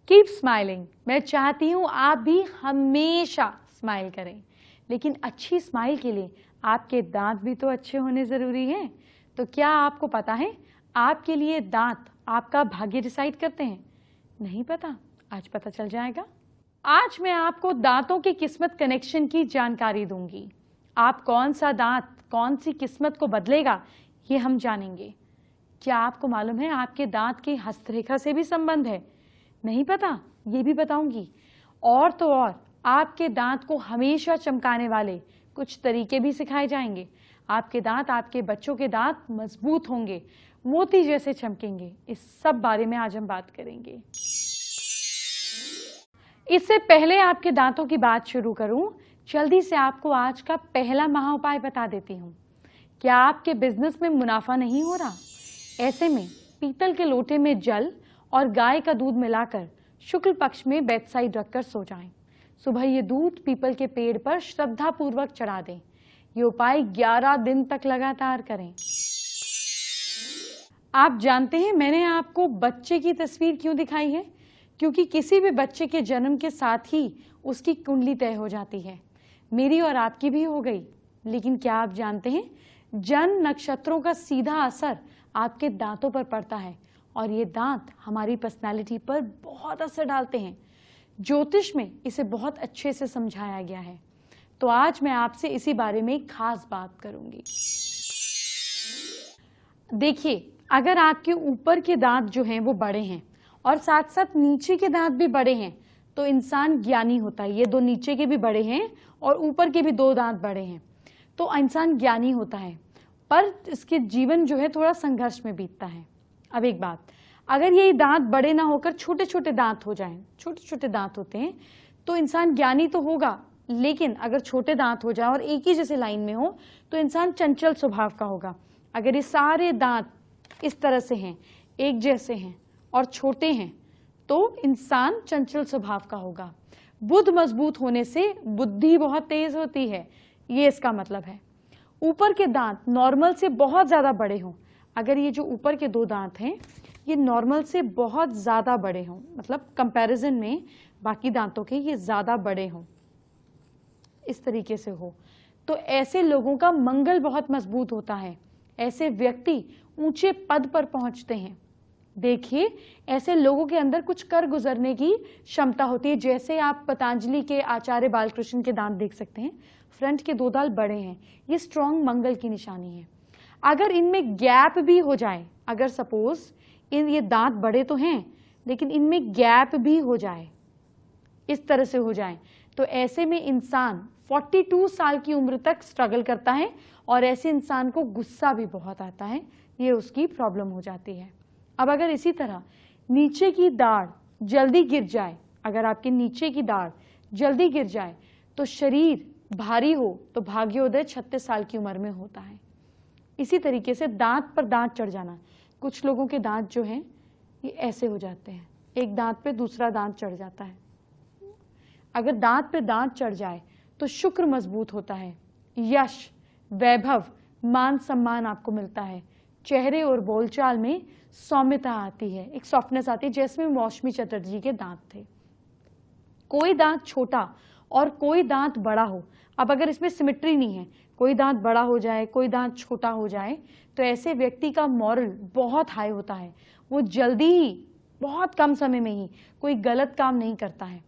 Keep smiling. मैं चाहती हूँ आप भी हमेशा स्माइल करें, लेकिन अच्छी स्माइल के लिए आपके दांत भी तो अच्छे होने ज़रूरी हैं। तो क्या आपको पता है आपके लिए दांत आपका भाग्य डिसाइड करते हैं? नहीं पता? आज पता चल जाएगा। आज मैं आपको दांतों के किस्मत कनेक्शन की जानकारी दूंगी। आप कौन सा दांत कौन सी किस्मत को बदलेगा ये हम जानेंगे। क्या आपको मालूम है आपके दांत की हस्तरेखा से भी संबंध है? नहीं पता? ये भी बताऊंगी। और तो और आपके दांत को हमेशा चमकाने वाले कुछ तरीके भी सिखाए जाएंगे। आपके दांत, आपके बच्चों के दांत मजबूत होंगे, मोती जैसे चमकेंगे। इस सब बारे में आज हम बात करेंगे। इससे पहले आपके दांतों की बात शुरू करूं, जल्दी से आपको आज का पहला महा उपाय बता देती हूं। क्या आपके बिजनेस में मुनाफा नहीं हो रहा? ऐसे में पीतल के लोटे में जल और गाय का दूध मिलाकर शुक्ल पक्ष में बेड साइड रखकर सो जाएं। सुबह ये दूध पीपल के पेड़ पर श्रद्धा पूर्वक चढ़ा दें। ये उपाय 11 दिन तक लगातार करें। आप जानते हैं मैंने आपको बच्चे की तस्वीर क्यों दिखाई है? क्योंकि किसी भी बच्चे के जन्म के साथ ही उसकी कुंडली तय हो जाती है। मेरी और आपकी भी हो गई। लेकिन क्या आप जानते हैं जन्म नक्षत्रों का सीधा असर आपके दांतों पर पड़ता है और ये दांत हमारी पर्सनालिटी पर बहुत असर डालते हैं। ज्योतिष में इसे बहुत अच्छे से समझाया गया है। तो आज मैं आपसे इसी बारे में एक खास बात करूंगी। देखिए, अगर आपके ऊपर के दांत जो हैं वो बड़े हैं और साथ साथ नीचे के दांत भी बड़े हैं तो इंसान ज्ञानी होता है। ये दो नीचे के भी बड़े हैं और ऊपर के भी 2 दांत बड़े हैं तो इंसान ज्ञानी होता है, पर इसके जीवन जो है थोड़ा संघर्ष में बीतता है। अब एक बात, अगर ये दांत बड़े ना होकर छोटे छोटे दांत हो जाएं, छोटे छोटे दांत होते हैं तो इंसान ज्ञानी तो होगा, लेकिन अगर छोटे दांत हो जाए और एक ही जैसे लाइन में हो तो इंसान चंचल स्वभाव का होगा। अगर ये सारे दांत इस तरह से हैं, एक जैसे हैं और छोटे हैं तो इंसान चंचल स्वभाव का होगा। बुद्ध मजबूत होने से बुद्धि बहुत तेज होती है, ये इसका मतलब है। ऊपर के दांत नॉर्मल से बहुत ज्यादा बड़े हों, अगर ये जो ऊपर के 2 दांत हैं ये नॉर्मल से बहुत ज्यादा बड़े हों, मतलब कंपैरिजन में बाकी दांतों के ये ज्यादा बड़े हों, इस तरीके से हो, तो ऐसे लोगों का मंगल बहुत मजबूत होता है। ऐसे व्यक्ति ऊंचे पद पर पहुंचते हैं। देखिए, ऐसे लोगों के अंदर कुछ कर गुजरने की क्षमता होती है। जैसे आप पतंजलि के आचार्य बालकृष्ण के दांत देख सकते हैं, फ्रंट के 2 दांत बड़े हैं, ये स्ट्रॉन्ग मंगल की निशानी है। अगर इनमें गैप भी हो जाए, अगर सपोज ये दांत बड़े तो हैं लेकिन इनमें गैप भी हो जाए, इस तरह से हो जाए, तो ऐसे में इंसान 42 साल की उम्र तक स्ट्रगल करता है और ऐसे इंसान को गुस्सा भी बहुत आता है, ये उसकी प्रॉब्लम हो जाती है। अब अगर इसी तरह नीचे की दाढ़ जल्दी गिर जाए, अगर आपके नीचे की दाढ़ जल्दी गिर जाए तो शरीर भारी हो तो भाग्योदय 36 साल की उम्र में होता है। इसी तरीके से दांत पर दांत चढ़ जाना, कुछ लोगों के दांत जो हैं ये ऐसे हो जाते हैं, एक दांत पे दूसरा दांत चढ़ जाता है। अगर दांत पे दांत चढ़ जाए तो शुक्र मजबूत होता है, यश, वैभव, मान सम्मान आपको मिलता है, चेहरे और बोलचाल में सौम्यता आती है, एक सॉफ्टनेस आती है, जैसे मौसमी चटर्जी के दांत थे। कोई दांत छोटा और कोई दांत बड़ा हो, अब अगर इसमें सिमेट्री नहीं है, कोई दांत बड़ा हो जाए कोई दांत छोटा हो जाए तो ऐसे व्यक्ति का मॉरल बहुत हाई होता है। वो जल्दी ही, बहुत कम समय में ही कोई गलत काम नहीं करता है।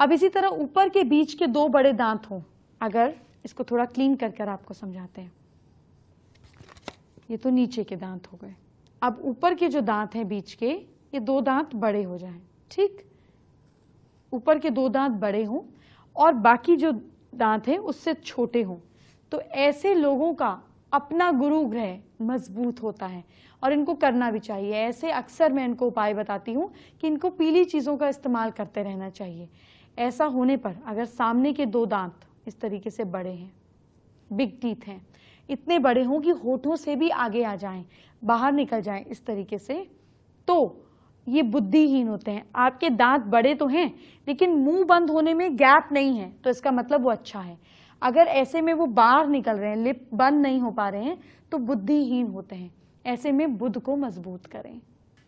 अब इसी तरह ऊपर के बीच के 2 बड़े दांत हों, अगर इसको थोड़ा क्लीन कर आपको समझाते हैं। ये तो नीचे के दांत हो गए। अब ऊपर के जो दांत हैं बीच के, ये 2 दांत बड़े हो जाएं, ठीक, ऊपर के 2 दांत बड़े हों और बाकी जो दांत हैं उससे छोटे हों, तो ऐसे लोगों का अपना गुरु ग्रह मजबूत होता है और इनको करना भी चाहिए। ऐसे अक्सर मैं इनको उपाय बताती हूँ कि इनको पीली चीज़ों का इस्तेमाल करते रहना चाहिए। ऐसा होने पर अगर सामने के 2 दांत इस तरीके से बड़े हैं, बिग टीथ हैं, इतने बड़े हों कि होठों से भी आगे आ जाएं, बाहर निकल जाएं इस तरीके से, तो ये बुद्धिहीन होते हैं। आपके दांत बड़े तो हैं लेकिन मुंह बंद होने में गैप नहीं है, तो इसका मतलब वो अच्छा है। अगर ऐसे में वो बाहर निकल रहे हैं, लिप बंद नहीं हो पा रहे हैं, तो बुद्धिहीन होते हैं। ऐसे में बुद्ध को मजबूत करें।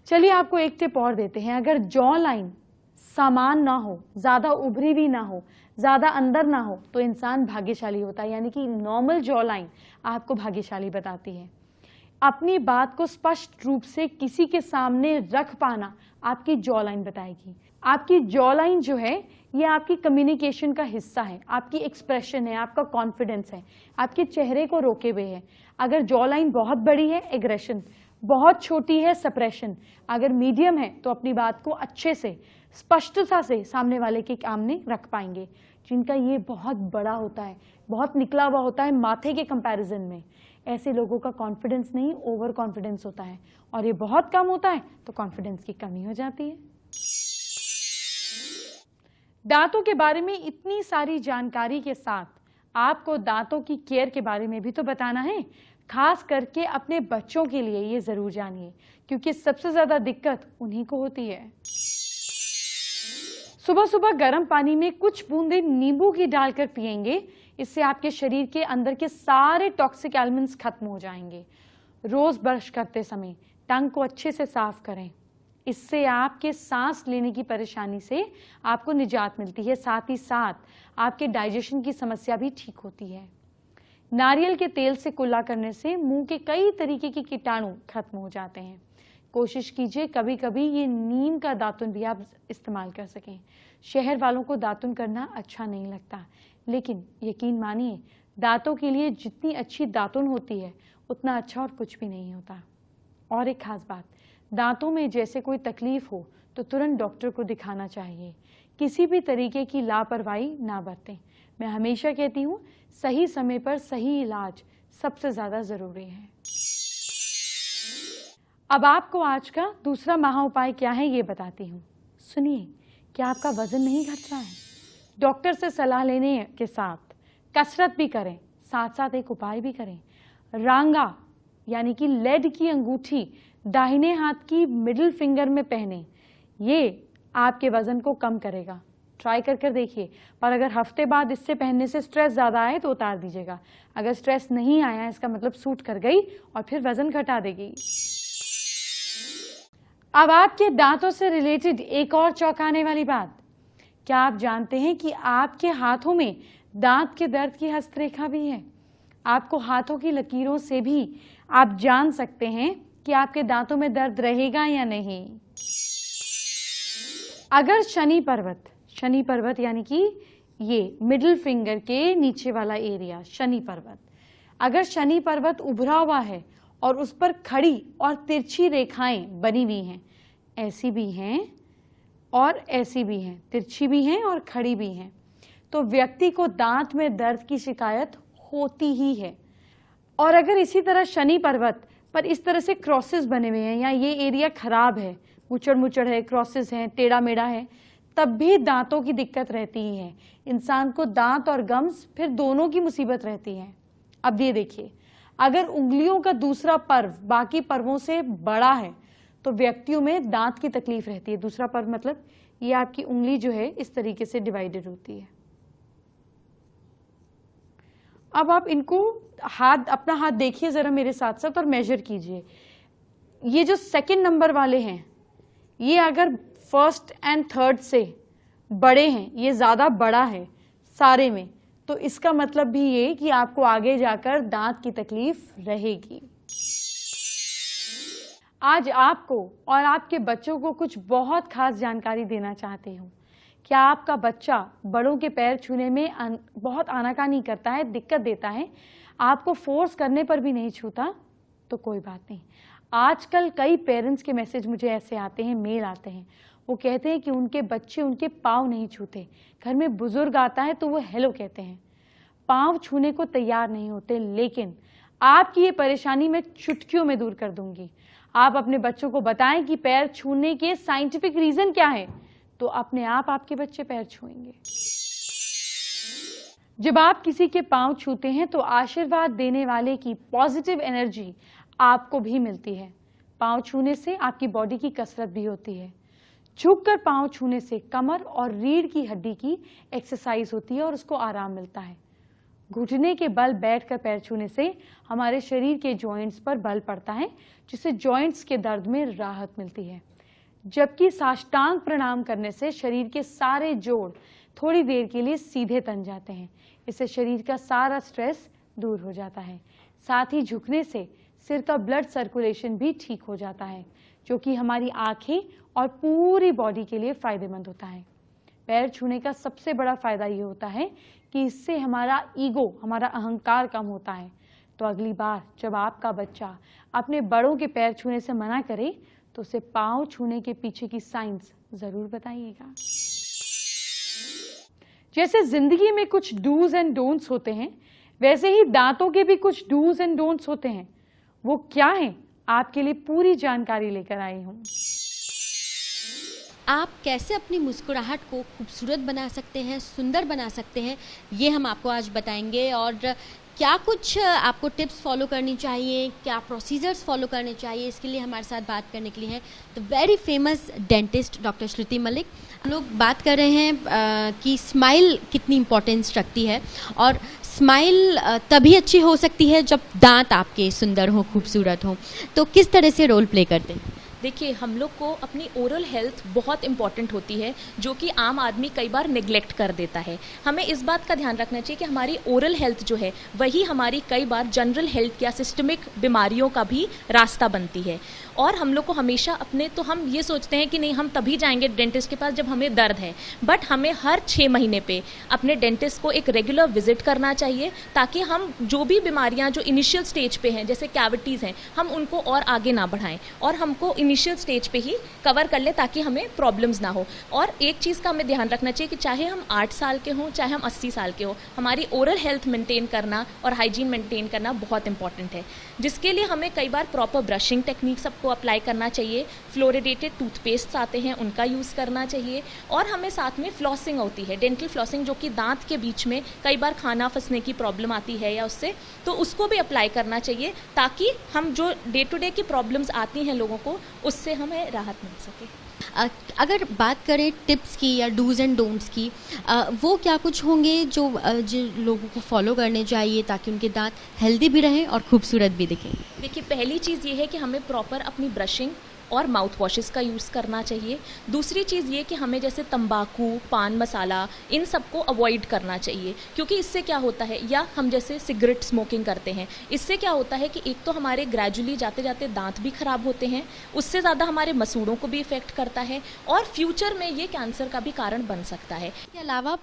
चलिए आपको एक टिप और देते हैं। अगर जॉ लाइन सामान ना हो, ज्यादा उभरी भी ना हो, ज्यादा अंदर ना हो, तो इंसान भाग्यशाली होता है। यानी कि नॉर्मल जॉ लाइन आपको भाग्यशाली बताती है। अपनी बात को स्पष्ट रूप से किसी के सामने रख पाना आपकी जॉ लाइन बताएगी। आपकी जॉ लाइन जो है ये आपकी कम्युनिकेशन का हिस्सा है, आपकी एक्सप्रेशन है, आपका कॉन्फिडेंस है, आपके चेहरे को रोके हुए है। अगर जॉ लाइन बहुत बड़ी है एग्रेशन, बहुत छोटी है सप्रेशन, अगर मीडियम है तो अपनी बात को अच्छे से स्पष्टता से सामने वाले के सामने रख पाएंगे। जिनका ये बहुत बड़ा होता है, बहुत निकला हुआ होता है माथे के कंपैरिजन में, ऐसे लोगों का कॉन्फिडेंस नहीं ओवर कॉन्फिडेंस होता है, और ये बहुत कम होता है तो कॉन्फिडेंस की कमी हो जाती है। दांतों के बारे में इतनी सारी जानकारी के साथ आपको दांतों की केयर के बारे में भी तो बताना है। खास करके अपने बच्चों के लिए ये जरूर जानिए, क्योंकि सबसे ज्यादा दिक्कत उन्हीं को होती है। सुबह सुबह गर्म पानी में कुछ बूंदे नींबू की डालकर पिएंगे, इससे आपके शरीर के अंदर के सारे टॉक्सिक एलिमेंट्स खत्म हो जाएंगे। रोज ब्रश करते समय टंग को अच्छे से साफ करें, इससे आपके सांस लेने की परेशानी से आपको निजात मिलती है, साथ ही साथ आपके डाइजेशन की समस्या भी ठीक होती है। नारियल के तेल से कुल्ला करने से मुंह के कई तरीके के कीटाणु खत्म हो जाते हैं। कोशिश कीजिए कभी कभी ये नीम का दातुन भी आप इस्तेमाल कर सकें। शहर वालों को दातुन करना अच्छा नहीं लगता, लेकिन यकीन मानिए दांतों के लिए जितनी अच्छी दातुन होती है उतना अच्छा और कुछ भी नहीं होता। और एक खास बात, दांतों में जैसे कोई तकलीफ हो तो तुरंत डॉक्टर को दिखाना चाहिए। किसी भी तरीके की लापरवाही ना बरतें। मैं हमेशा कहती हूँ सही समय पर सही इलाज सबसे ज्यादा जरूरी है। अब आपको आज का दूसरा महा उपाय क्या है ये बताती हूँ। सुनिए, क्या आपका वजन नहीं घट रहा है? डॉक्टर से सलाह लेने के साथ कसरत भी करें, साथ साथ एक उपाय भी करें। रांगा यानी कि लेड की अंगूठी दाहिने हाथ की मिडिल फिंगर में पहने, ये आपके वजन को कम करेगा। ट्राई कर देखिए, पर अगर हफ्ते बाद इससे पहनने से स्ट्रेस ज्यादा आए तो उतार दीजिएगा। अगर स्ट्रेस नहीं आया इसका मतलब सूट कर गई और फिर वजन घटा देगी। अब आपके दांतों से रिलेटेड एक और चौंकाने वाली बात, क्या आप जानते हैं कि आपके हाथों में दांत के दर्द की हस्तरेखा भी है? आपको हाथों की लकीरों से भी आप जान सकते हैं कि आपके दांतों में दर्द रहेगा या नहीं। अगर शनि पर्वत यानी कि ये मिडिल फिंगर के नीचे वाला एरिया शनि पर्वत, अगर शनि पर्वत उभरा हुआ है और उस पर खड़ी और तिरछी रेखाएं बनी हुई हैं, ऐसी भी हैं और ऐसी भी हैं, तिरछी भी हैं और खड़ी भी हैं, तो व्यक्ति को दांत में दर्द की शिकायत होती ही है। और अगर इसी तरह शनि पर्वत पर इस तरह से क्रॉसेस बने हुए हैं या ये एरिया खराब है, मुचड़ मुचड़ है, क्रॉसेस हैं, टेढ़ा मेढ़ा है, तब भी दांतों की दिक्कत रहती ही है। इंसान को दांत और गम्स फिर दोनों की मुसीबत रहती है। अब ये देखिए, अगर उंगलियों का दूसरा पर्व बाकी पर्वों से बड़ा है तो व्यक्तियों में दांत की तकलीफ रहती है। दूसरा पर्व मतलब ये आपकी उंगली जो है इस तरीके से डिवाइडेड होती है। अब आप इनको अपना हाथ देखिए जरा मेरे साथ साथ और मेजर कीजिए। ये जो सेकंड नंबर वाले हैं, ये अगर फर्स्ट एंड थर्ड से बड़े हैं, ये ज्यादा बड़ा है सारे में, तो इसका मतलब भी ये कि आपको आगे जाकर दांत की तकलीफ रहेगी। आज आपको और आपके बच्चों को कुछ बहुत खास जानकारी देना चाहती हूँ। क्या आपका बच्चा बड़ों के पैर छूने में बहुत आनाकानी करता है, दिक्कत देता है, आपको फोर्स करने पर भी नहीं छूता? तो कोई बात नहीं। आजकल कई पेरेंट्स के मैसेज मुझे ऐसे आते हैं, मेल आते हैं, वो कहते हैं कि उनके बच्चे उनके पाँव नहीं छूते। घर में बुजुर्ग आता है तो वो हेलो कहते हैं, पाँव छूने को तैयार नहीं होते। लेकिन आपकी ये परेशानी मैं चुटकियों में दूर कर दूंगी। आप अपने बच्चों को बताएं कि पैर छूने के साइंटिफिक रीजन क्या है, तो अपने आप आपके बच्चे पैर छुएंगे। जब आप किसी के पांव छूते हैं तो आशीर्वाद देने वाले की पॉजिटिव एनर्जी आपको भी मिलती है। पांव छूने से आपकी बॉडी की कसरत भी होती है। झुककर पांव छूने से कमर और रीढ़ की हड्डी की एक्सरसाइज होती है और उसको आराम मिलता है। घुटने के बल बैठकर पैर छूने से हमारे शरीर के जॉइंट्स पर बल पड़ता है, जिससे जॉइंट्स के दर्द में राहत मिलती है। जबकि साष्टांग प्रणाम करने से शरीर के सारे जोड़ थोड़ी देर के लिए सीधे तन जाते हैं। इससे शरीर का सारा स्ट्रेस दूर हो जाता है। साथ ही झुकने से सिर का ब्लड सर्कुलेशन भी ठीक हो जाता है, जो कि हमारी आंखें और पूरी बॉडी के लिए फायदेमंद होता है। पैर छूने का सबसे बड़ा फायदा ये होता है कि इससे हमारा ईगो, हमारा अहंकार कम होता है। तो अगली बार जब आपका बच्चा अपने बड़ों के पैर छूने से मना करे तो उसे पांव छूने के पीछे की साइंस जरूर बताइएगा। जैसे जिंदगी में कुछ डूज एंड डोंट्स होते हैं, वैसे ही दांतों के भी कुछ डूज एंड डोंट्स होते हैं। वो क्या है, आपके लिए पूरी जानकारी लेकर आई हूं। आप कैसे अपनी मुस्कुराहट को खूबसूरत बना सकते हैं, सुंदर बना सकते हैं, ये हम आपको आज बताएंगे। और क्या कुछ आपको टिप्स फॉलो करनी चाहिए, क्या प्रोसीजर्स फॉलो करने चाहिए, इसके लिए हमारे साथ बात करने के लिए हैं the very famous dentist doctor Shruti Malik. हम लोग बात कर रहे हैं कि स्माइल कितनी इम्पोर्टेंस रखती है, और स्माइल तभी अच्छी हो सकती है जब दांत आपके सुंदर हों, खूबसूरत हों। तो किस तरह से रोल प्ले करते हैं? देखिए, हम लोग को अपनी ओरल हेल्थ बहुत इंपॉर्टेंट होती है, जो कि आम आदमी कई बार नेग्लेक्ट कर देता है। हमें इस बात का ध्यान रखना चाहिए कि हमारी ओरल हेल्थ जो है वही हमारी कई बार जनरल हेल्थ या सिस्टमिक बीमारियों का भी रास्ता बनती है। और हम लोग को हमेशा अपने, तो हम ये सोचते हैं कि नहीं, हम तभी जाएंगे डेंटिस्ट के पास जब हमें दर्द है, बट हमें हर 6 महीने पे अपने डेंटिस्ट को एक रेगुलर विजिट करना चाहिए, ताकि हम जो भी बीमारियां जो इनिशियल स्टेज पे हैं, जैसे कैविटीज़ हैं, हम उनको और आगे ना बढ़ाएं और हमको इनिशियल स्टेज पे ही कवर कर ले, ताकि हमें प्रॉब्लम्स ना हो। और एक चीज़ का हमें ध्यान रखना चाहिए कि चाहे हम 8 साल के हों, चाहे हम 80 साल के हों, हमारी ओरल हेल्थ मेंटेन करना और हाइजीन मेंटेन करना बहुत इंपॉर्टेंट है, जिसके लिए हमें कई बार प्रॉपर ब्रशिंग टेक्निक सबको अप्लाई करना चाहिए। फ्लोरिडेटेड टूथपेस्ट आते हैं, उनका यूज़ करना चाहिए। और हमें साथ में फ्लॉसिंग होती है, डेंटल फ्लॉसिंग, जो कि दांत के बीच में कई बार खाना फंसने की प्रॉब्लम आती है या उससे, तो उसको भी अप्लाई करना चाहिए, ताकि हम जो डे टू डे की प्रॉब्लम्स आती हैं लोगों को, उससे हमें राहत मिल सके। अगर बात करें टिप्स की या डूज एंड डोंट्स की, वो क्या कुछ होंगे जो लोगों को फॉलो करने चाहिए ताकि उनके दांत हेल्दी भी रहें और खूबसूरत भी दिखें? देखिए, पहली चीज़ ये है कि हमें प्रॉपर अपनी ब्रशिंग और माउथ वॉशेस का यूज़ करना चाहिए। दूसरी चीज़ ये कि हमें जैसे तंबाकू, पान मसाला, इन सब को अवॉइड करना चाहिए, क्योंकि इससे क्या होता है, या हम जैसे सिगरेट स्मोकिंग करते हैं, इससे क्या होता है कि एक तो हमारे ग्रेजुअली जाते जाते दांत भी ख़राब होते हैं, उससे ज़्यादा हमारे मसूड़ों को भी इफ़ेक्ट करता है, और फ्यूचर में ये कैंसर का भी कारण बन सकता है। इसके अलावा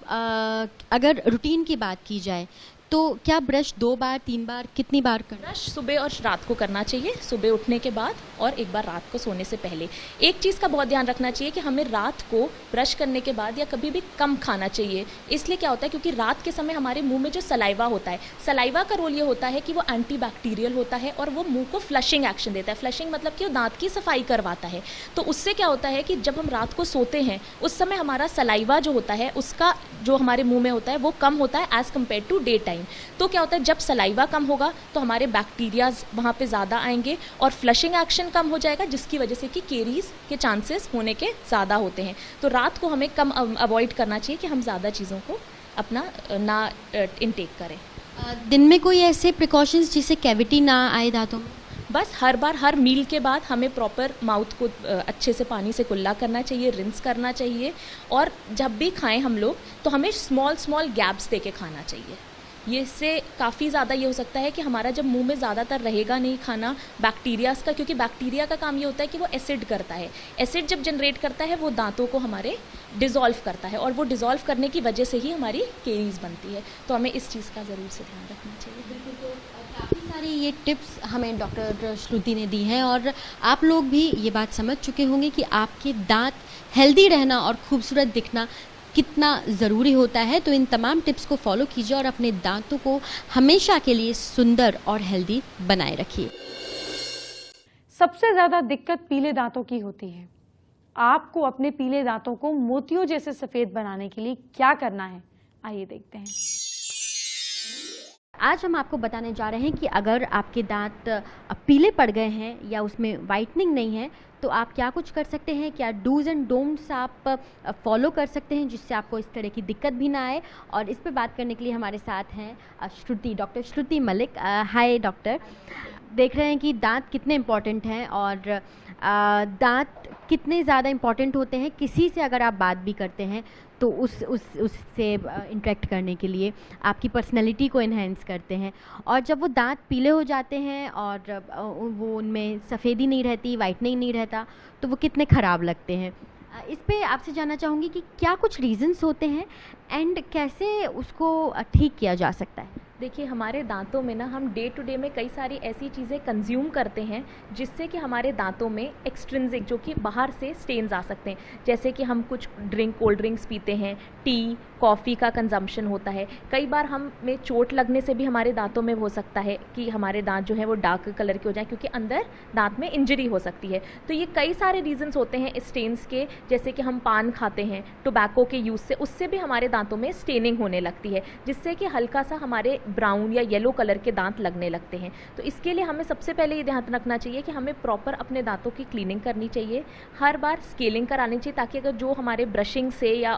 अगर रूटीन की बात की जाए तो क्या ब्रश 2 बार 3 बार कितनी बार करना? ब्रश सुबह और रात को करना चाहिए, सुबह उठने के बाद और एक बार रात को सोने से पहले। एक चीज़ का बहुत ध्यान रखना चाहिए कि हमें रात को ब्रश करने के बाद या कभी भी कम खाना चाहिए। इसलिए क्या होता है, क्योंकि रात के समय हमारे मुंह में जो सलाइवा होता है, सलाइवा का रोल ये होता है कि वो एंटीबैक्टीरियल होता है और वो मुंह को फ्लशिंग एक्शन देता है। फ्लशिंग मतलब कि वो दांत की सफाई करवाता है। तो उससे क्या होता है कि जब हम रात को सोते हैं, उस समय हमारा सलाइवा जो होता है, उसका जो हमारे मुंह में होता है वो कम होता है as compare to day time. तो क्या होता है, जब सलाइवा कम होगा तो हमारे बैक्टीरियाज वहाँ पे ज़्यादा आएंगे और फ्लशिंग एक्शन कम हो जाएगा, जिसकी वजह से कि केरीज के चांसेस होने के ज़्यादा होते हैं। तो रात को हमें कम अवॉइड करना चाहिए कि हम ज़्यादा चीज़ों को अपना ना इनटेक करें। दिन में कोई ऐसे प्रिकॉशंस जिससे कैविटी ना आए दांतों में? बस हर बार हर मील के बाद हमें प्रॉपर माउथ को अच्छे से पानी से कुल्ला करना चाहिए, रिंस करना चाहिए, और जब भी खाएं हम लोग तो हमें स्मॉल स्मॉल गैप्स दे के खाना चाहिए। ये इससे काफ़ी ज़्यादा ये हो सकता है कि हमारा जब मुंह में ज़्यादातर रहेगा नहीं खाना बैक्टीरियाज़ का, क्योंकि बैक्टीरिया का काम ये होता है कि वो एसिड करता है। एसिड जब जनरेट करता है वो दांतों को हमारे डिज़ोल्व करता है, और वो डिज़ोल्व करने की वजह से ही हमारी केरीज बनती है। तो हमें इस चीज़ का ज़रूर से ध्यान रखना चाहिए। बिल्कुल, तो काफ़ी सारी ये टिप्स हमें डॉक्टर श्रुति ने दी हैं, और आप लोग भी ये बात समझ चुके होंगे कि आपके दांत हेल्दी रहना और खूबसूरत दिखना कितना ज़रूरी होता है। तो इन तमाम टिप्स को फॉलो कीजिए और अपने दांतों को हमेशा के लिए सुंदर और हेल्दी बनाए रखिए। सबसे ज़्यादा दिक्कत पीले दांतों की होती है। आपको अपने पीले दांतों को मोतियों जैसे सफ़ेद बनाने के लिए क्या करना है, आइए देखते हैं। आज हम आपको बताने जा रहे हैं कि अगर आपके दांत पीले पड़ गए हैं या उसमें वाइटनिंग नहीं है, तो आप क्या कुछ कर सकते हैं, क्या डूज एंड डोंट्स आप फॉलो कर सकते हैं जिससे आपको इस तरह की दिक्कत भी ना आए। और इस पे बात करने के लिए हमारे साथ हैं श्रुति, डॉक्टर श्रुति मलिक। हाय डॉक्टर, देख रहे हैं कि दांत कितने इम्पॉर्टेंट हैं और दांत कितने ज़्यादा इम्पॉर्टेंट होते हैं। किसी से अगर आप बात भी करते हैं तो उससे इंटरेक्ट करने के लिए आपकी पर्सनैलिटी को इन्हेंस करते हैं। और जब वो दांत पीले हो जाते हैं और वो उनमें सफ़ेदी नहीं रहती, वाइटनिंग नहीं रहता, तो वो कितने ख़राब लगते हैं। इस पे आपसे जानना चाहूँगी कि क्या कुछ रीज़न्स होते हैं एंड कैसे उसको ठीक किया जा सकता है। देखिए, हमारे दांतों में ना हम डे टू डे में कई सारी ऐसी चीज़ें कंज्यूम करते हैं जिससे कि हमारे दांतों में एक्सट्रिंसिक, जो कि बाहर से स्टेन्स आ सकते हैं। जैसे कि हम कुछ कोल्ड ड्रिंक्स पीते हैं, टी कॉफ़ी का कंजम्पशन होता है। कई बार हमें चोट लगने से भी हमारे दांतों में हो सकता है कि हमारे दांत जो है वो डार्क कलर के हो जाए, क्योंकि अंदर दांत में इंजरी हो सकती है। तो ये कई सारे रीजंस होते हैं स्टेन्स के। जैसे कि हम पान खाते हैं टोबैको के यूज़ से, उससे भी हमारे दांतों में स्टेनिंग होने लगती है, जिससे कि हल्का सा हमारे ब्राउन या येलो कलर के दांत लगने लगते हैं। तो इसके लिए हमें सबसे पहले ये ध्यान रखना चाहिए कि हमें प्रॉपर अपने दांतों की क्लीनिंग करनी चाहिए, हर बार स्केलिंग करानी चाहिए, ताकि अगर जो हमारे ब्रशिंग से या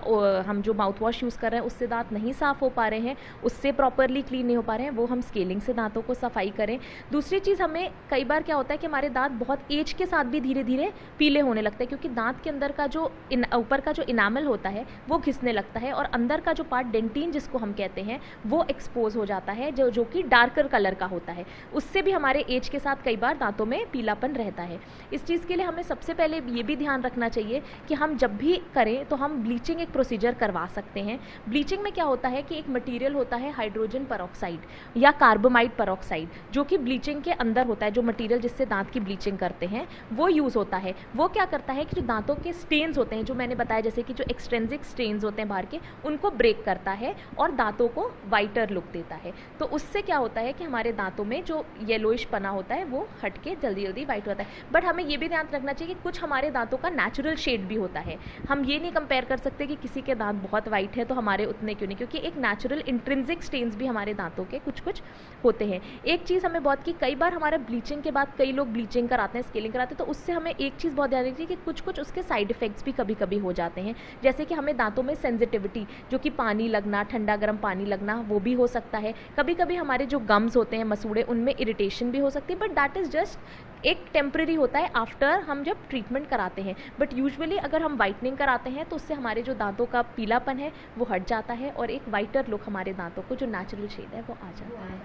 हम जो माउथ वॉश यूज़ कर रहे हैं उससे दांत नहीं साफ़ हो पा रहे हैं, उससे प्रॉपरली क्लीन नहीं हो पा रहे हैं, वो हम स्केलिंग से दांतों को सफाई करें। दूसरी चीज़, हमें कई बार क्या होता है कि हमारे दांत बहुत एज के साथ भी धीरे धीरे पीले होने लगते हैं, क्योंकि दांत के अंदर का जो ऊपर का जो इनामल होता है वो घिसने लगता है और अंदर का जो पार्ट डेंटिन जिसको हम कहते हैं वो एक्सपोज हो जाता है, जो कि डार्कर कलर का होता है। उससे भी हमारे एज के साथ कई बार दांतों में पीलापन रहता है। इस चीज़ के लिए हमें सबसे पहले ये भी ध्यान रखना चाहिए कि हम जब भी करें तो हम ब्लीचिंग एक प्रोसीजर करवा सकते हैं। ब्लीचिंग में क्या होता है कि एक मटेरियल होता है हाइड्रोजन परऑक्साइड या कार्बोमाइड परऑक्साइड, जो कि ब्लीचिंग के अंदर होता है। जो मटेरियल जिससे दांत की ब्लीचिंग करते हैं वो यूज़ होता है। वो क्या करता है कि जो दांतों के स्टेन्स होते हैं, जो मैंने बताया, जैसे कि जो एक्सट्रिंसिक स्टेन्स होते हैं बाहर के, उनको ब्रेक करता है और दांतों को वाइटर लुक देता है। तो उससे क्या होता है कि हमारे दांतों में जो येलोइश पना होता है वो हट के जल्दी जल्दी वाइट होता है। बट हमें ये भी ध्यान रखना चाहिए कि कुछ हमारे दांतों का नेचुरल शेड भी होता है। हम ये नहीं कंपेयर कर सकते कि किसी के दांत बहुत वाइट है तो हमारे उतने क्यों नहीं, क्योंकि एक नेचुरल इंट्रिंसिक स्टेन्स भी हमारे दांतों के कुछ कुछ होते हैं। एक चीज़ हमें बहुत की, कई बार हमारे ब्लीचिंग के बाद कई लोग ब्लीचिंग कराते हैं, स्केलिंग कराते हैं, तो उससे हमें एक चीज़ बहुत ध्यान रखनी है कि कुछ कुछ उसके साइड इफेक्ट्स भी कभी कभी हो जाते हैं। जैसे कि हमें दांतों में सेंसिटिविटी, जो कि पानी लगना, ठंडा गर्म पानी लगना, वो भी हो सकता है। कभी कभी हमारे जो गम्स होते हैं, मसूड़े, उनमें इरिटेशन भी हो सकती है, बट दैट इज़ जस्ट एक टेम्प्रेरी होता है आफ्टर हम जब ट्रीटमेंट कराते हैं। बट यूजुअली अगर हम वाइटनिंग कराते हैं तो उससे हमारे जो दांतों का पीलापन है वो हट जाता है और एक वाइटर लुक हमारे दांतों को, जो नेचुरल शेड है, वो आ जाता है।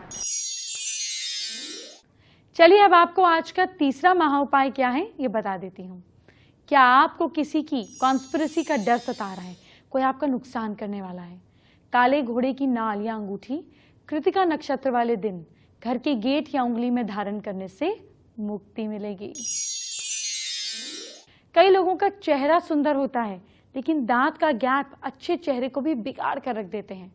चलिए, अब आपको आज का तीसरा महा उपाय क्या है ये बता देती हूँ। क्या आपको किसी की कॉन्स्पिरेसी का डर सता रहा है, कोई आपका नुकसान करने वाला है? काले घोड़े की नाल या अंगूठी कृतिका नक्षत्र वाले दिन घर के गेट या उंगली में धारण करने से मुक्ति मिलेगी। कई लोगों का चेहरा सुंदर होता है, लेकिन दांत का गैप अच्छे चेहरे को भी बिगाड़ कर रख देते हैं।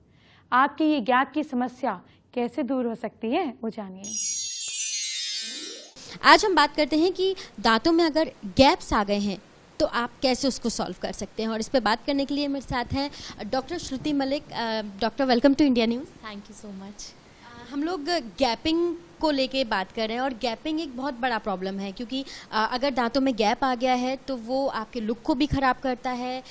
आपकी ये गैप की समस्या कैसे दूर हो सकती है, वो जानिए। आज हम बात करते हैं कि दांतों में अगर गैप्स आ गए हैं तो आप कैसे उसको सॉल्व कर सकते हैं। और इस पे बात करने के लिए मेरे साथ हैं doctor Shruti Malik. Doctor, welcome to India News. Thank you so much. हम लोग गैपिंग को लेके बात कर रहे हैं और गैपिंग एक बहुत बड़ा प्रॉब्लम है, क्योंकि अगर दांतों में गैप आ गया है तो वो आपके लुक को भी ख़राब करता है।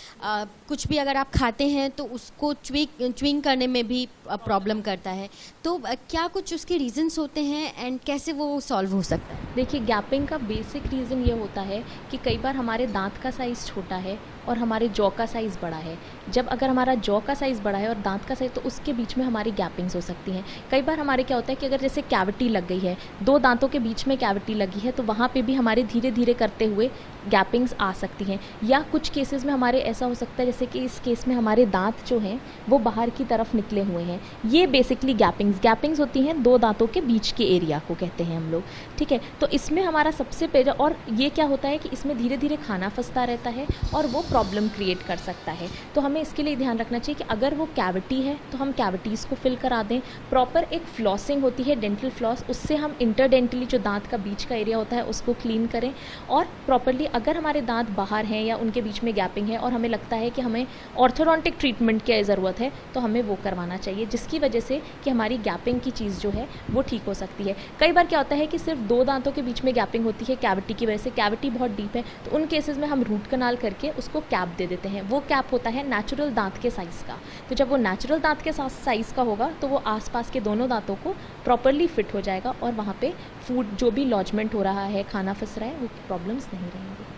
कुछ भी अगर आप खाते हैं तो उसको च्विंग करने में भी प्रॉब्लम करता है। तो क्या कुछ उसके रीजंस होते हैं एंड कैसे वो सॉल्व हो सकता है? देखिए, गैपिंग का बेसिक रीज़न ये होता है कि कई बार हमारे दांत का साइज़ छोटा है और हमारे जॉ का साइज़ बड़ा है। जब अगर हमारा जॉ का साइज़ बड़ा है और दांत का साइज़, तो उसके बीच में हमारी गैपिंग्स हो सकती हैं। कई बार हमारे क्या होता है कि अगर जैसे कैविटी लग गई है, दो दांतों के बीच में कैविटी लगी है, तो वहाँ पे भी हमारे धीरे धीरे करते हुए गैपिंग्स आ सकती हैं। या कुछ केसेस में हमारे ऐसा हो सकता है, जैसे कि इस केस में हमारे दांत जो हैं वो बाहर की तरफ निकले हुए हैं। ये बेसिकली गैपिंग्स होती हैं दो दांतों के बीच के एरिया को कहते हैं हम लोग, ठीक है। तो इसमें हमारा सबसे पहले, और ये क्या होता है कि इसमें धीरे धीरे खाना फंसता रहता है और वो प्रॉब्लम क्रिएट कर सकता है। तो हमें इसके लिए ध्यान रखना चाहिए कि अगर वो कैविटी है तो हम कैविटीज़ को फिल करा दें। प्रॉपर एक फ्लॉसिंग होती है, डेंटल फ्लॉस, उससे हम इंटरडेंटली जो दांत का बीच का एरिया होता है उसको क्लीन करें। और प्रॉपरली अगर हमारे दांत बाहर हैं या उनके बीच में गैपिंग है और हमें लगता है कि हमें ऑर्थोडोंटिक ट्रीटमेंट की ज़रूरत है, तो हमें वो करवाना चाहिए, जिसकी वजह से कि हमारी गैपिंग की चीज़ जो है वो ठीक हो सकती है। कई बार क्या होता है कि सिर्फ दो दांतों के बीच में गैपिंग होती है कैविटी की वजह से, कैविटी बहुत डीप है, तो उन केसेस में हम रूट कनाल करके उसको उसको कैप दे देते हैं। वो कैप होता है नेचुरल दांत के साइज़ का। तो जब वो नेचुरल दांत के साइज़ का होगा तो वो आसपास के दोनों दांतों को प्रॉपरली फिट हो जाएगा और वहाँ पे फूड जो भी लॉजमेंट हो रहा है, खाना फंस रहा है, वो प्रॉब्लम्स नहीं रहेंगे।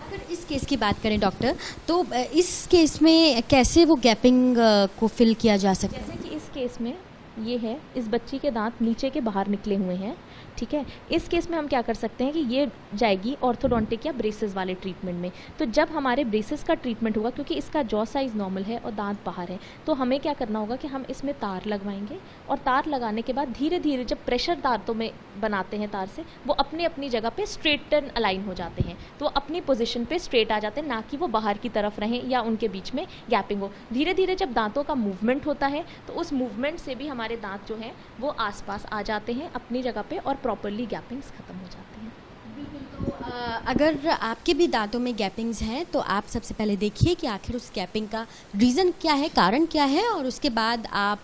अगर इस केस की बात करें डॉक्टर, तो इस केस में कैसे वो गैपिंग को फिल किया जा सकता है? जैसे कि इस केस में ये है, इस बच्ची के दांत नीचे के बाहर निकले हुए हैं, ठीक है। इस केस में हम क्या कर सकते हैं कि ये जाएगी ऑर्थोडोंटिक या ब्रेसेस वाले ट्रीटमेंट में। तो जब हमारे ब्रेसेस का ट्रीटमेंट होगा, क्योंकि इसका जॉ साइज़ नॉर्मल है और दांत बाहर है, तो हमें क्या करना होगा कि हम इसमें तार लगवाएंगे और तार लगाने के बाद धीरे धीरे जब प्रेशर दांतों में बनाते हैं तार से, वो अपनी अपनी जगह पे स्ट्रेट टर्न अलाइन हो जाते हैं, तो अपनी पोजीशन पे स्ट्रेट आ जाते हैं, ना कि वो बाहर की तरफ रहें या उनके बीच में गैपिंग हो। धीरे धीरे जब दांतों का मूवमेंट होता है तो उस मूवमेंट से भी हमारे दांत जो हैं वो आसपास आ जाते हैं अपनी जगह पे और प्रॉपरली गैपिंग्स खत्म हो जाते हैं। तो अगर आपके भी दांतों में गैपिंग्स हैं तो आप सबसे पहले देखिए कि आखिर उस गैपिंग का रीज़न क्या है, कारण क्या है, और उसके बाद आप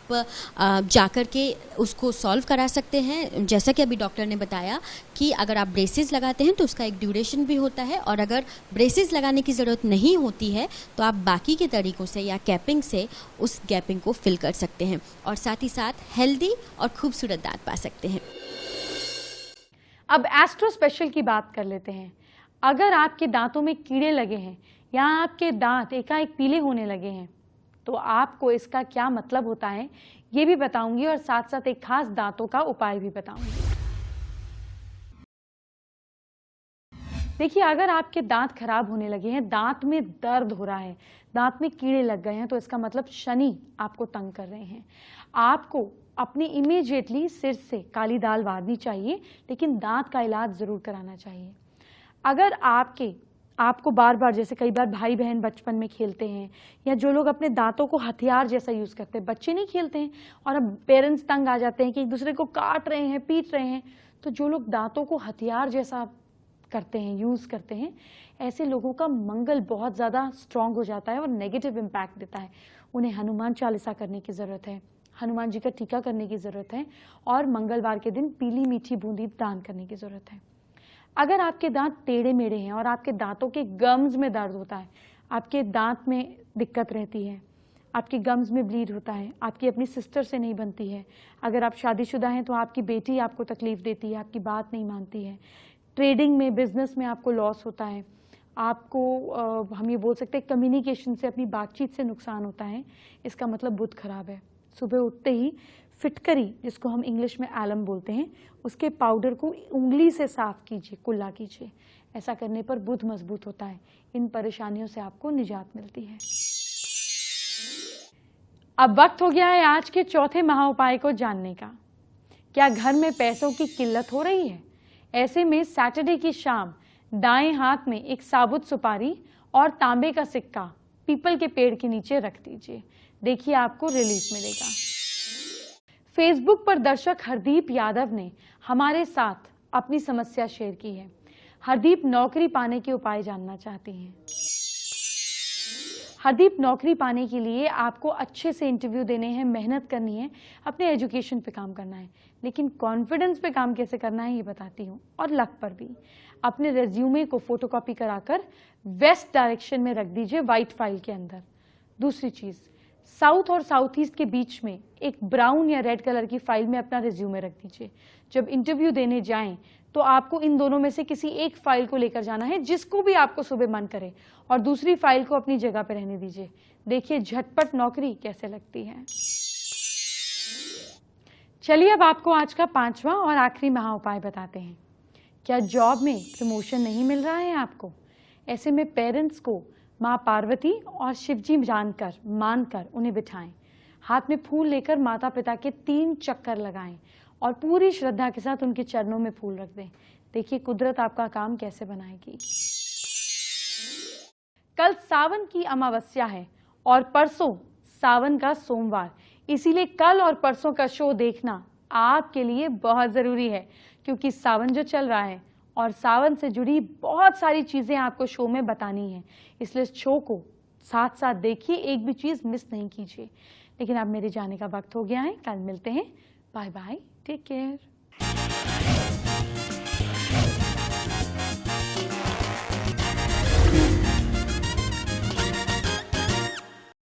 जाकर के उसको सॉल्व करा सकते हैं। जैसा कि अभी डॉक्टर ने बताया कि अगर आप ब्रेसेस लगाते हैं तो उसका एक ड्यूरेशन भी होता है, और अगर ब्रेसेस लगाने की ज़रूरत नहीं होती है तो आप बाकी के तरीक़ों से या कैपिंग से उस गैपिंग को फिल कर सकते हैं और साथ ही साथ हेल्दी और खूबसूरत दांत पा सकते हैं। अब एस्ट्रो स्पेशल की बात कर लेते हैं। अगर आपके दांतों में कीड़े लगे हैं या आपके दांत एकाएक पीले होने लगे हैं तो आपको इसका क्या मतलब होता है ये भी बताऊंगी, और साथ साथ एक खास दांतों का उपाय भी बताऊंगी। देखिए, अगर आपके दांत खराब होने लगे हैं, दांत में दर्द हो रहा है, दांत में कीड़े लग गए हैं, तो इसका मतलब शनि आपको तंग कर रहे हैं। आपको अपनी इमीडिएटली सिर से काली दाल वारनी चाहिए, लेकिन दांत का इलाज जरूर कराना चाहिए। अगर आपको बार बार, जैसे कई बार भाई बहन बचपन में खेलते हैं या जो लोग अपने दांतों को हथियार जैसा यूज करते हैं, बच्चे नहीं खेलते हैं और अब पेरेंट्स तंग आ जाते हैं कि एक दूसरे को काट रहे हैं, पीट रहे हैं, तो जो लोग दांतों को हथियार जैसा करते हैं, यूज करते हैं, ऐसे लोगों का मंगल बहुत ज़्यादा स्ट्रांग हो जाता है और नेगेटिव इम्पैक्ट देता है। उन्हें हनुमान चालीसा करने की ज़रूरत है, हनुमान जी का टीका करने की ज़रूरत है, और मंगलवार के दिन पीली मीठी बूंदी दान करने की ज़रूरत है। अगर आपके दांत टेढ़े मेढ़े हैं और आपके दांतों के गम्स में दर्द होता है, आपके दांत में दिक्कत रहती है, आपके गम्स में ब्लीड होता है, आपकी अपनी सिस्टर से नहीं बनती है, अगर आप शादीशुदा हैं तो आपकी बेटी आपको तकलीफ देती है, आपकी बात नहीं मानती है, ट्रेडिंग में, बिजनेस में आपको लॉस होता है, आपको हम ये बोल सकते हैं कम्युनिकेशन से, अपनी बातचीत से नुकसान होता है, इसका मतलब बुध खराब है। सुबह उठते ही फिटकरी, जिसको हम इंग्लिश में एलम बोलते हैं, उसके पाउडर को उंगली से साफ कीजिए, कुल्ला कीजिए। ऐसा करने पर बुध मजबूत होता है। इन परेशानियों से आपको निजात मिलती है। अब वक्त हो गया है आज के चौथे महाउपाय को जानने का। क्या घर में पैसों की किल्लत हो रही है? ऐसे में सैटरडे की शाम दाएं हाथ में एक साबुत सुपारी और तांबे का सिक्का पीपल के पेड़ के नीचे रख दीजिए। देखिए, आपको रिलीफ मिलेगा। फेसबुक पर दर्शक हरदीप यादव ने हमारे साथ अपनी समस्या शेयर की है। हरदीप नौकरी पाने के उपाय जानना चाहती हैं। हरदीप, नौकरी पाने के लिए आपको अच्छे से इंटरव्यू देने हैं, मेहनत करनी है, अपने एजुकेशन पे काम करना है, लेकिन कॉन्फिडेंस पे काम कैसे करना है ये बताती हूँ, और लक पर भी। अपने रेज्यूमे को फोटोकॉपी कराकर वेस्ट डायरेक्शन में रख दीजिए, वाइट फाइल के अंदर। दूसरी चीज़, साउथ और साउथ ईस्ट के बीच में एक ब्राउन या रेड कलर की फाइल में अपना रिज्यूमे रख दीजिए। जब इंटरव्यू देने जाएं तो आपको इन दोनों में से किसी एक फाइल को लेकर जाना है, जिसको भी आपको सुबह मन करे, और दूसरी फाइल को अपनी जगह पर रहने दीजिए। देखिए झटपट नौकरी कैसे लगती है। चलिए, अब आपको आज का पांचवा और आखिरी महाउपाय बताते हैं। क्या जॉब में प्रमोशन नहीं मिल रहा है आपको? ऐसे में पेरेंट्स को माँ पार्वती और शिवजी मानकर उन्हें बिठाएं। हाथ में फूल लेकर माता पिता के 3 चक्कर लगाएं और पूरी श्रद्धा के साथ उनके चरणों में फूल रख दें। देखिए कुदरत आपका काम कैसे बनाएगी। कल सावन की अमावस्या है और परसों सावन का सोमवार, इसीलिए कल और परसों का शो देखना आपके लिए बहुत जरूरी है, क्योंकि सावन जो चल रहा है और सावन से जुड़ी बहुत सारी चीजें आपको शो में बतानी है। इसलिए शो को साथ साथ देखिए, एक भी चीज मिस नहीं कीजिए। लेकिन अब मेरे जाने का वक्त हो गया है, कल मिलते हैं। Bye bye, take care.